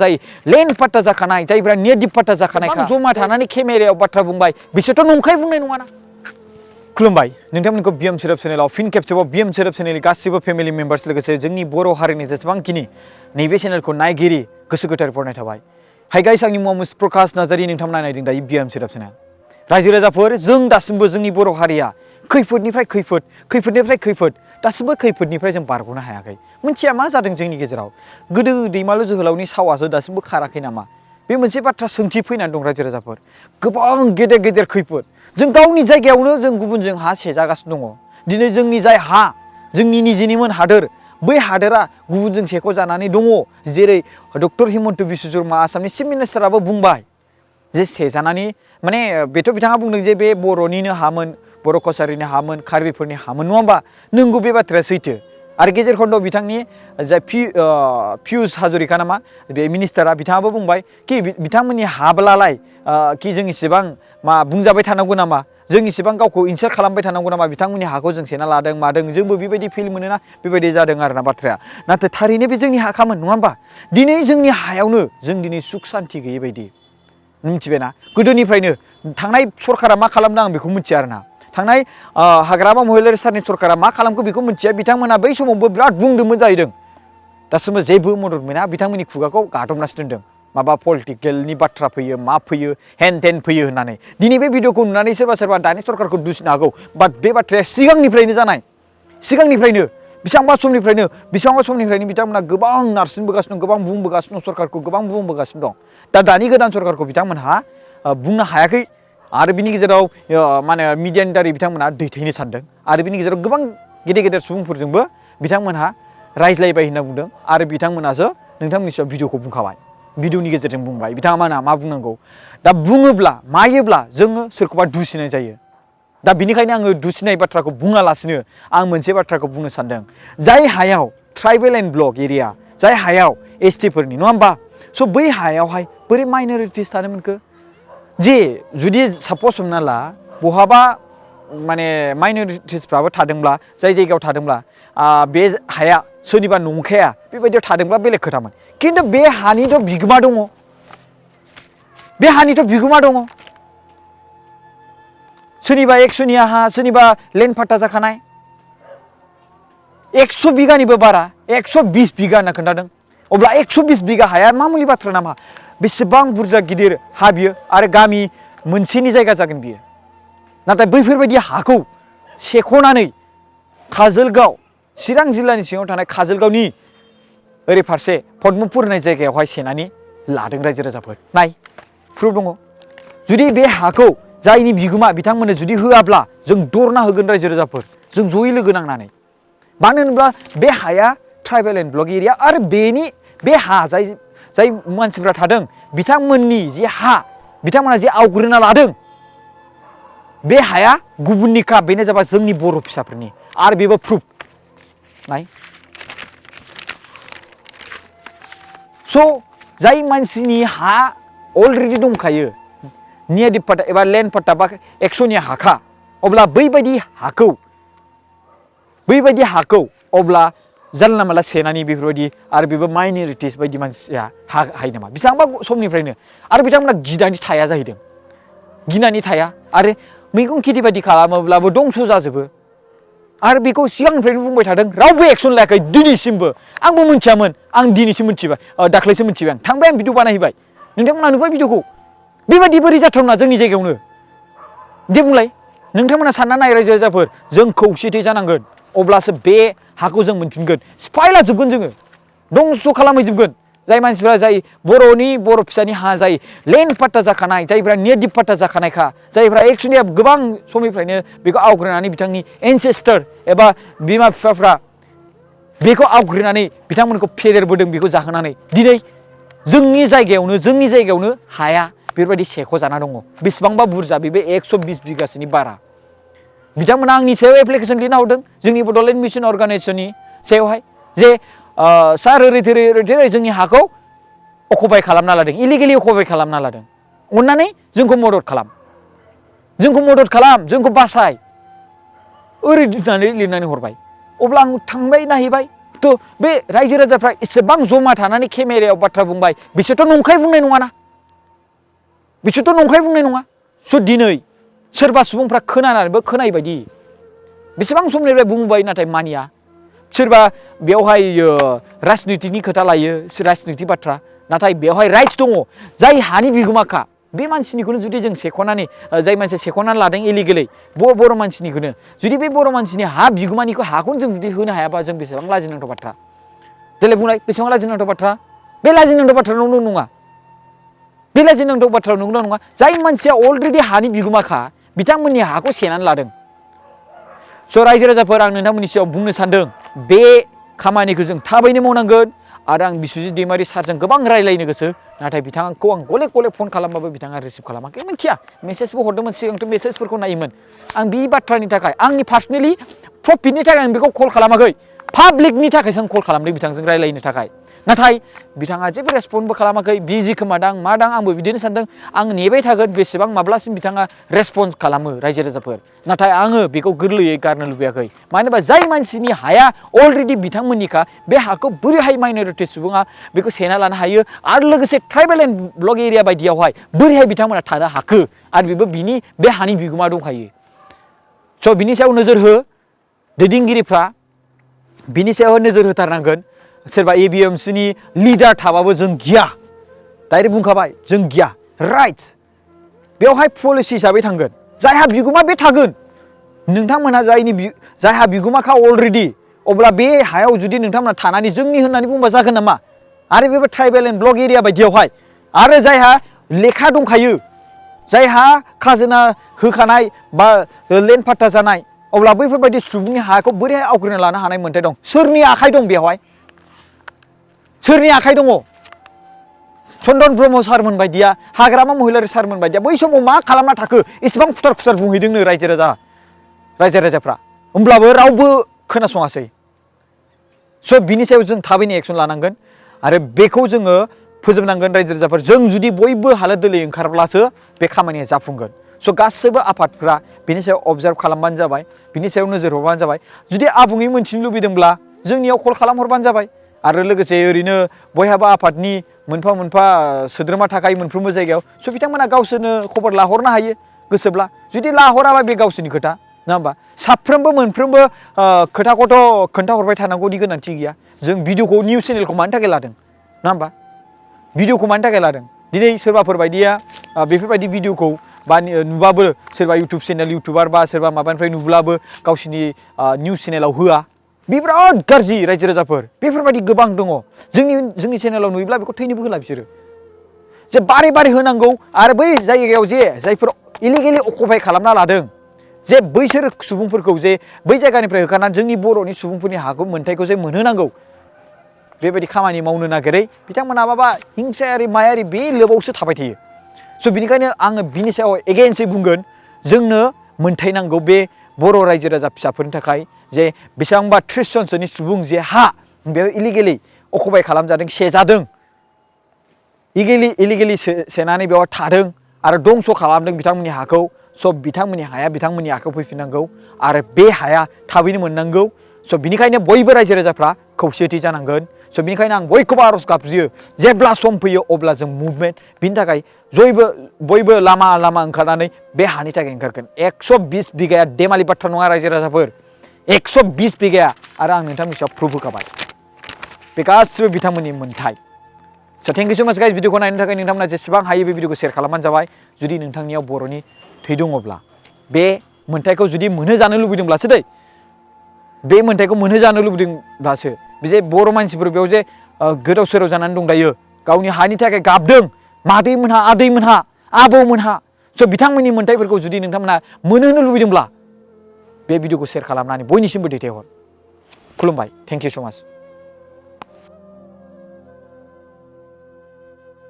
जाय लेन्ड पाट्टा जाखानाय जायफ्रा नेटिभ पाट्टा जाखानायखा जमा थानानै केमेरायाव बाथ्रा बुंबाय बिसोरथ' नंखाय बुंनाय नङाना। खुलुमबाय नोंथांमोनखौ बिएम सोदोब चेनेलाव फिन खेबसेबाव बिएम सोदोब चेनेलनि गासिबो फेमिलि मेम्बार्स लोगोसे जोंनि बर' हारिनि जेसेबांखिनि नैबे चेनेलखौ नायगिरि गोसो गोथार बरायनाय थाबाय। हाय गाइस आंनि मुङा प्रकाश नार्जारि नोंथांमोना नायदों दायो बिएम सोदोब चेनेल। रायजो राजाफोर जों दासिमबो जोंनि बर' हारिया खैफोदनिफ्राय खैफोद दासिमबो खैफोदनिफ्राय जों बारग'नो हायाखै। मोनथिया मा जादों जोंनि गेजेराव गोदो दैमालु जोहोलावनि सावासो दासिमबो खाराखै नामा बे मोनसे बाथ्रा सोंथि फैनानै दं रायजो राजाफोर। गोबां गेदेर खैफोद जों गावनि जायगायावनो जों गुबुनजों हा सेजागासिनो दङ। दिनै जोंनि जाय हा जोंनि निजेनिमोन हादोर बै हादोरा गुबुनजों सेख' जानानै दङ। जेरै डक्टर हिमन्त बिश्व शर्मा आसामनि चिफ मिनिस्टाराबो बुंबाय जे सेजानानै माने बेथ' बिथाङा बुंदों जे बे बर'निनो हामोन बर' कसारिनि हामोन कार्बिफोरनि हामोन नङा होमबा नंगौ बे बाथ्राया सैथो। आरो गेजेर खन्द'आव बिथांनि जाय पियुष हाजरिका नामा बे मिनिस्टारा बिथाङाबो बुंबाय कि बिथांमोननि हाब्लालाय कि जों इसेबां मा बुंजाबाय थानांगौ नामा जों इसेबां गावखौ इनसाल्ट खालामबाय थानांगौ नामा बिथांमोननि हाखौ जों सेना लादों मादों जोंबो बेबायदि फिल मोनोना बेबायदि जादों आरोना बाथ्राया। नाथाय थारैनो बे जोंनि हाखामोन नङा होमबा दिनै जोंनि हायावनो जों दिनै सुख सान्ति गैयै बायदि मिथिबायना। गोदोनिफ्रायनो थांनाय सरकारा मा खालामदों आं बेखौ मिथिया आरोना थांनाय हाग्रामा महिलारि सारनि सरकारा मा खालामखो बेखौ मिथिया। बिथांमोना बै समावबो बिराद बुंदोंमोन जाहैदों दासिमबो जेबो मदद मोना बिथांमोननि खुगाखौ गादबनासो दोनदों। माबा पलिटिकेलनि बाथ्रा फैयो मा फैयो हेन टेन फैयो होननानै दिनै बे भिडिअखौ नुनानै सोरबा दानि सरकारखौ दुसिनो हागौ। बाट बे बाथ्राया सिगांनिफ्रायनो जानाय सिगांनिफ्रायनो बेसेबांबा समनिफ्रायनो बिथांमोना गोबां नारसिनबोगासिनो दं गोबां बुंबोगासिनो दं सरकारखौ गोबां बुंबोगासिनो दं। दा दानि गोदान सरकारखौ बिथांमोनहा बुंनो हायाखै आरो बिनि गेजेराव मा होनो मिडियानि दारै बिथांमोनहा दैथायनो सानदों आरो बिनि गेजेराव गोबां गेदेर सुबुंफोरजोंबो बिथांमोनहा रायज्लायबाय होनना बुंदों आरो बिथांमोनासो नोंथांमोननि सायाव भिडिअखौ बुंखाबाय भिडिअनि गेजेरजों बुंबाय बिथांमोना मा बुंनांगौ। दा बुङोब्ला मायोब्ला जोङो सोरखौबा दुसिनाय जायो। दा बिनिखायनो आङो दुसिनाय बाथ्राखौ बुङालासिनो आं मोनसे बाथ्राखौ बुंनो सानदों। जाय हायाव ट्राइबेल एन्ड ब्लक एरिया जाय हायाव एसटिफोरनि नङा होमबा स' बै हायावहाय बोरै माइन'रिटिस थानो मोनखो। जे जुदि सापस हमना ला बहाबा माने माइन'रिटिसफ्राबो थादोंब्ला जाय जायगायाव थादोंब्ला बे हाया सोरनिबा नंखाया बेबायदियाव थादोंब्ला बेलेग खोथामोन। खिन्थु बे हानिथ' बिगोमा दङ बे हानिथ' बिगोमा दङ सोरनिबा 100निया हा सोरनिबा लेन्ड पाट्टा जाखानाय 100 बिगानिबो बारा 120 बिगा होनना खोन्थादों। अब्ला 120 बिगा हाया मामुलि बाथ्रा नामा बेसेबां बुरजा गिदिर हा बियो आरो गामि मोनसेनि जायगा जागोन बियो। नाथाय बैफोरबायदि हाखौ सेख'नानै काजोलगाव चिरां जिल्लानि सिङाव थानाय काजोलगावनि ओरै फारसे पद्मपुर होननाय जायगायावहाय सेनानै लादों रायजो राजाफोर। नाय प्रुफ दङ। जुदि बे हाखौ जायनि बिगोमा बिथांमोननो जुदि होआब्ला जों दरना होगोन रायजो राजाफोर जों जयै लोगो नांनानै। मानो होनोब्ला बे हाया ट्राइबेल एन्ड ब्लक एरिया आरो बे हा जाय मानसिफ्रा थादों बिथांमोननि जे हा बिथांमोना जे आवग्रिना लादों बे हाया गुबुननिखा बेनो जाबाय जोंनि बर' फिसाफोरनि आरो बेबो प्रुफ नाय। स' जाय मानसिनि हा अलरेडि दंखायो नेटिभ पाट्टा एबा लेन्ड पाट्टा बा 100नि हाखा अब्ला बैबायदि हाखौ अब्ला जानला मानला सेनानै बेफोरबायदि आरो बेबो माइन'रिटिस बायदि मानसिया हायो नामा बेसेबांबा समनिफ्रायनो आरो बिथांमोना गिनानै थाया जाहैदों गिनानै थाया आरो मैगं खेथि बायदि खालामोब्लाबो दंस' जाजोबो आरो बेखौ सिगांनिफ्रायनो बुंबाय थादों रावबो एक्सन लायाखै दिनैसिमबो। आंबो मिथियामोन आं दिनैसो मिथिबाय दाख्लैसो मिथिबाय आं थांबाय आं भिडिअ बानायहैबाय नोंथांमोना नुबाय भिडिअखौ बेबायदि बोरै जाथावना जोंनि जायगायावनो दे बुंलाय नोंथांमोना सानना नाय रायजो राजाफोर जों खौसेथि जानांगोन अब्लासो बे हाखौ जों मोनफिनगोन। सिफायला जोबगोन जोङो दंस' खालामहैजोबगोन जाय मानसिफ्रा जाय बर' फिसानि हा जाय लेन्ड पाट्टा जाखानाय जायफ्रा नेटिभ पाट्टा जाखानायखा जायफ्रा एक्सुवेलि गोबां समनिफ्रायनो बेखौ आवग्रिनानै बिथांनि एनसेस्टर एबा बिमा बिफाफ्रा बेखौ आवग्रिनानै बिथांमोनखौ फेदेरबोदों बेखौ जाहोनानै दिनै जोंनि जायगायावनो हाया बेफोरबायदि सेख' जाना दङ। बेसेबांबा बुरजा बेबो 120 बिगासोनि बारा। बिथांमोना आंनि सायाव एप्लिकेसन लिरना हरदों जोंनि बड'लेण्ड मिसन अर्गानाइजेसननि सायावहाय जे सार ओरै थोरै जोंनि हाखौ अकुपाय खालामना लादों इलिगेलि अकुपाय खालामना लादों अननानै जोंखौ मदद खालाम जोंखौ बासाय ओरै होननानै लिरनानै हरबाय। अब्ला आं थांबाय नायहैबाय थ' बे रायजो राजाफ्रा एसेबां जमा थानानै केमेरायाव बाथ्रा बुंबाय बिसोरथ' नंखाय बुंनाय नङाना बिसोरथ' नंखाय बुंनाय नङा स' दिनै सोरबा सुबुंफ्रा खोनानानैबो खोनायै बायदि बेसेबां समनिफ्राय बुंबाय नाथाय मानिया सोरबा बेवहाय राजनितिनि खोथा लायो राजनिति बाथ्रा नाथाय बेवहाय राइट्स दङ जाय हानि बिगोमाखा बे मानसिनिखौनो जुदि जों सेख'नानै जाय मानसिया सेख'नानै लादों इलिगेलै बर' मानसिनिखौनो जुदि बे बर' मानसिनि हा बिगोमानिखौ हाखौनो जों जुदि होनो हायाबा जों बेसेबां लाजिनांथाव बाथ्रा देलाय बुंलाय बेसेबां लाजिनांथाव बाथ्रा बे लाजिनांथाव बाथ्रा नङा बे लाजिनांथाव बाथ्रा नंगौना नङा जाय मानसिया अलरेडि हानि बिगोमाखा बिथांमोननि हाखौ सेनानै लादों स' रायजो राजाफोर आं नोंथांमोननि सिगाङाव बुंनो सानदों बे खामानिखौ जों थाबैनो मावनांगोन आरो आं बिस्वजित दैमारि सारजों गोबां रायलायनो गोसो नाथाय बिथांखौ आं गले गले फन खालामबाबो बिथाङा रिसिभ खालामाखै मिथिया मेसेजबो हरदोंमोन सिगांथ' मेसेजफोरखौ नायोमोन आं बे बाथ्रानि थाखाय आंनि पार्सनेलि प्रफिटनि थाखाय आं बेखौ कल खालामाखै पाब्लिकनि थाखायसो आं कल खालामदों बिथांजों रायलायनो थाखाय नाथाय बिथाङा जेबो रेसपन्सबो खालामाखै बिजि खोमादां मादां आंबो बिदिनो सानदों आं नेबाय थागोन बेसेबां माब्लासिम बिथाङा रेसपन्स खालामो रायजो राजाफोर नाथाय आङो बेखौ गोरलैयै गारनो लुबैयाखै मानो होनबा जाय मानसिनि हाया अलरेडि बिथांमोननिखा बे हाखौ बोरैहाय माइनरिटि सुबुङा बेखौ सेना लानो हायो आरो लोगोसे ट्राइबेल एन्ड ब्लक एरिया बायदियावहाय बोरैहाय बिथांमोना थानो हाखो आरो बेबो बिनि बे हानि बिगोमा दंखायो स' बिनि सायाव नोजोर हो दैदेनगिरिफ्रा बिनि सायाव नोजोर होथारनांगोन सोरबा एबिएमसिनि लिडार थाबाबो जों गिया डाइरेक्ट बुंखाबाय जों गिया राइट्स बेवहाय पलिसि हिसाबै थांगोन जायहा बिगोमा बे थागोन नोंथांमोनहा जायहा बिगोमाखा अलरेडि अब्ला बे हायाव जुदि नोंथांमोना थानानै जोंनि होननानै बुंबा जागोन नामा आरो बेबो ट्राइबेल एन्ड ब्लक एरिया बायदियावहाय आरो जायहा लेखा दंखायो जायहा खाजोना होखानाय बा लेन्ड पाट्टा जानाय अब्ला बैफोरबायदि सुबुंनि हाखौ बोरैहाय आवग्रिना लानो हानाय मोन्थाय दं सोरनि आखाइ दं बेवहाय सोरनि आखाइ दङ चन्दन ब्रह्म सारमोन बायदिया हाग्रामा महिलारि सारमोन बायदिया बै समाव मा खालामना थाखो इसेबां खुथार बुंहैदोंनो रायजो राजाफ्रा होमब्लाबो रावबो खोनासङासै स' बिनि सायाव जों थाबैनो एक्सन लानांगोन आरो बेखौ जोङो फोजोबनांगोन रायजो राजाफोर जों जुदि बयबो हालो दोलै ओंखारब्लासो बे खामानिया जाफुंगोन स' गासैबो आफादफ्रा बिनि सायाव अबजार्भ खालामबानो जाबाय बिनि सायाव नोजोर हरबानो जाबाय जुदि आबुङै मोनथिनो लुबैदोंब्ला जोंनियाव कल खालामहरबानो जाबाय आरो लोगोसे ओरैनो बयहाबो आफादनि मोनफा मोनफा सोद्रोमा थाखाय मोनफ्रोमबो जायगायाव स' बिथांमोना गावसोरनो खबर लाहरनो हायो गोसोब्ला जुदि लाहराबा बे गावसोरनि खोथा नङा होमबा साफ्रोमबो मोनफ्रोमबो खोथाखौथ' खोन्थाहरबाय थानांगौनि गोनांथि गैया जों भिडिअखौ निउस चेनेलखौ मानि थाखाय लादों नङा होमबा भिडिअखौ मानि थाखाय लादों दिनै सोरबाफोर बायदिया बेफोरबायदि भिडिअखौ बा नुबाबो सोरबा इउटुब चेनेल इउटुबार बा सोरबा माबानिफ्राय नुब्लाबो गावसिनि निउस चेनेलाव होआ बे बिराद गाज्रि रायजो राजाफोर बेफोरबायदि गोबां दङ जोंनि चेनेलाव नुयोब्ला बेखौ थैनोबो होला बिसोरो जे बारे होनांगौ आरो बै जायगायाव जे जायफोर इलिगेलि अकुपाय खालामना लादों जे बैसोर सुबुंफोरखौ जे बै जायगानिफ्राय होखारनानै जोंनि बर'नि सुबुंफोरनि हाखौ मोन्थायखौ जे मोनहोनांगौ बेबायदि खामानि मावनो नागिरै बिथांमोना माबा हिंसायारि मायारि बे लोबावसो थाबाय थायो स' बिनिखायनो आङो बिनि सायाव एगेइनसै बुंगोन जोंनो मोन्थाय नांगौ बे बर' रायजो राजा फिसाफोरनि थाखाय जे बेसेबांबा 30 जनसोनि सुबुं जे हा बेयाव इलिगेलि अकुपाय खालामजादों सेजादों इलिगेलि सेनानै बेयाव थादों आरो दंस' खालामदों बिथांमोननि हाखौ स' बिथांमोननि हाया बिथांमोननि आखायाव फैफिननांगौ आरो बे हाया थाबैनो मोननांगौ स' बिनिखायनो बयबो रायजो राजाफ्रा खौसेथि जानांगोन स' बिनिखायनो आं बयखौबो आर'ज गाबज्रियो जेब्ला सम फैयो अब्ला जों मुभमेन्ट बिनि थाखाय बयबो लामा ओंखारनानै बे हानि थाखाय ओंखारगोन 120 बिगाया देमालि बाथ्रा नङा रायजो राजाफोर 120 बिगाया आरो आं नोंथांनि सायाव प्रुभ होखाबाय बे गासिबो बिथांमोननि मोन्थाय स' थेंक इउ सो माच गाइस भिडिअखौ नायनो थाखाय नोंथांमोना जेसेबां हायो बे भिडिअखौ शेयार खालामबानो जाबाय जुदि नोंथांनियाव बर'नि थै दङब्ला बे मोन्थायखौ जुदि मोनहोजानो लुबैदोंब्लासो दै बे मोन्थायखौ मोनहोजानो लुबैदोंब्लासो बे जे बर' मानसिफोर बेयाव जे गोदाव सोराव जानानै दं दायो गावनि हानि थाखाय गाबदों मादैमोनहा आदैमोनहा आबौमोनहा स' बिथांमोननि मोन्थायफोरखौ जुदि नोंथांमोना मोनहोनो लुबैदोंब्ला बे भिडिअखौ शेयार खालामनानै बयनिसिमबो दैथायहर खुलुमबाय थेंक इउ सो माच